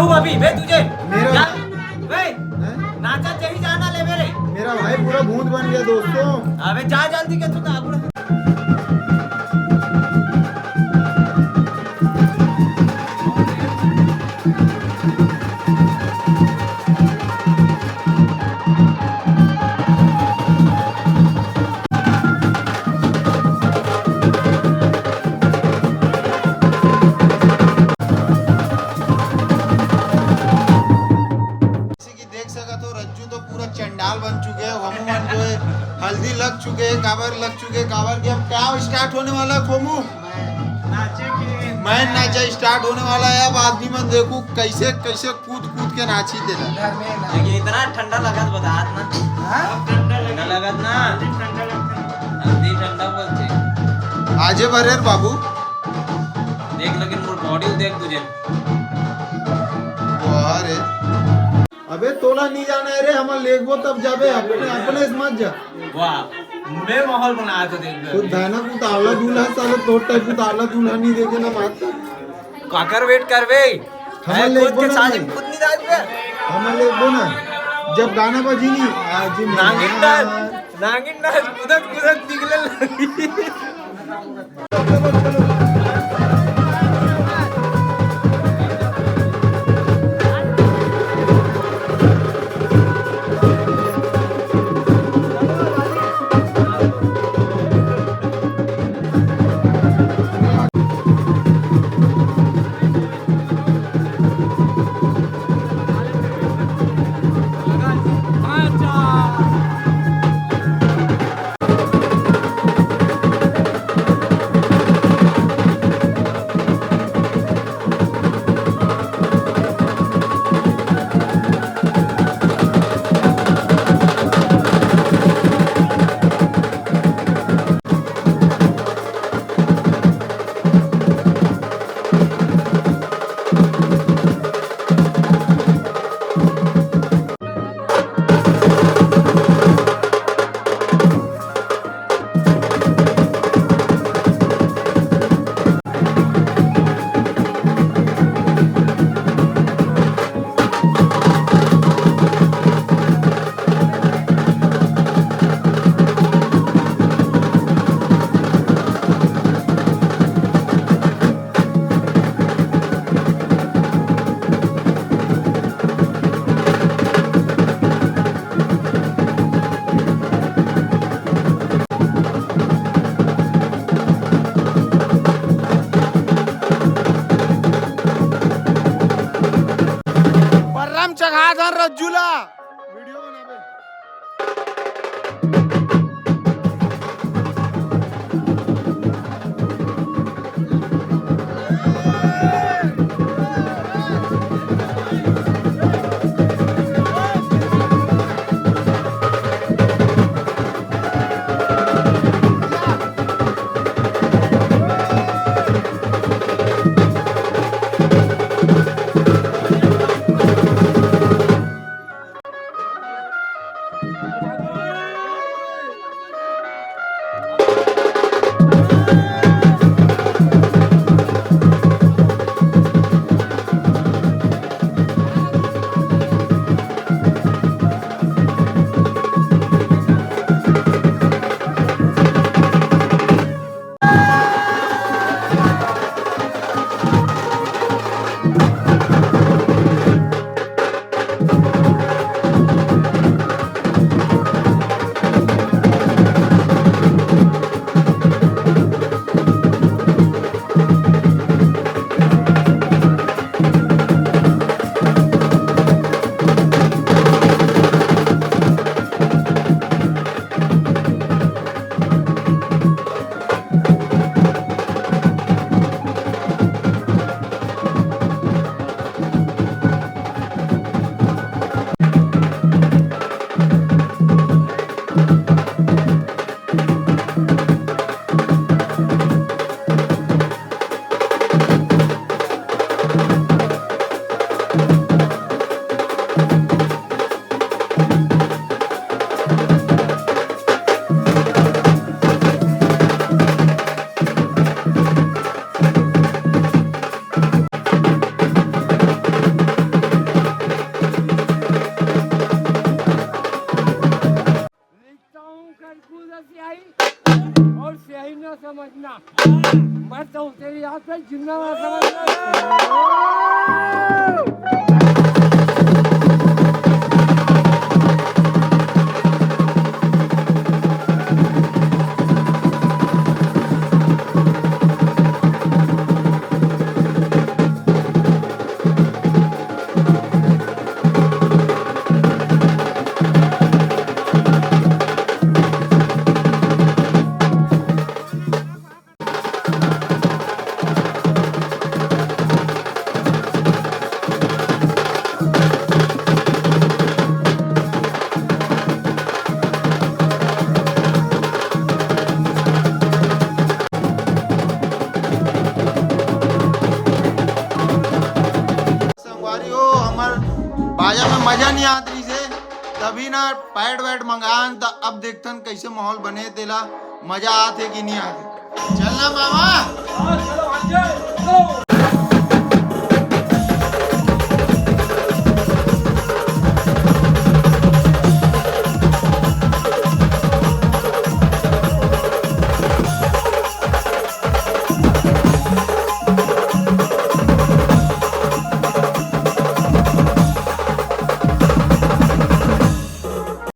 हूँ अभी बे तुझे मेरा जा बे हैं? नाचा चाहिए जाना ले मेरे मेरा भाई पूरा भूत बन गया दोस्तों। अबे जा जल्दी के तू आगू जैसे कि देख सका तो रज्जू तो पूरा चंडाल बन चुके हैं। वमुमन जो है हल्दी लग चुके हैं, काबर लग चुके हैं। काबर के अब क्या स्टार्ट होने वाला है खोमू? मैं नाचा स्टार्ट होने वाला है। अब आदमी मन देखू कैसे कैसे कूद कूद के नाची देला। लेकिन इतना ठंडा लगत बता ना ठंडा लगत ना हल्दी ठंडा बोलते आजे बरेर बाबू देख लेकिन मोर बॉडी देख तुझे अरे अबे तोला नहीं जाना है रे, हम लेगबो तब जाबे। अपने अपने मत जा। वाह मैं माहौल बनाया तो देख खुद धाना को तावला दूल्हा साले तोड़ टाइप को तावला दूल्हा नहीं देखे ना बात। काकर वेट कर बे हम मैं ले खुद के बोला साथ नहीं। खुद नहीं राज पे हम लेगबो ना जब गाना बजी नहीं आज नागिन नाच कुदत कुदत निकले लगी चघाधर रज्जुला वीडियो बनाबे। मैं तो तेरी याद पे जिंदाबाद समझ संगवारी हो हमार बाजा में मजा नहीं आती से तभी ना पैड वैड मंगान तो अब देखतन कैसे माहौल बने तेला मजा आते कि नहीं आते चलना मामा चलो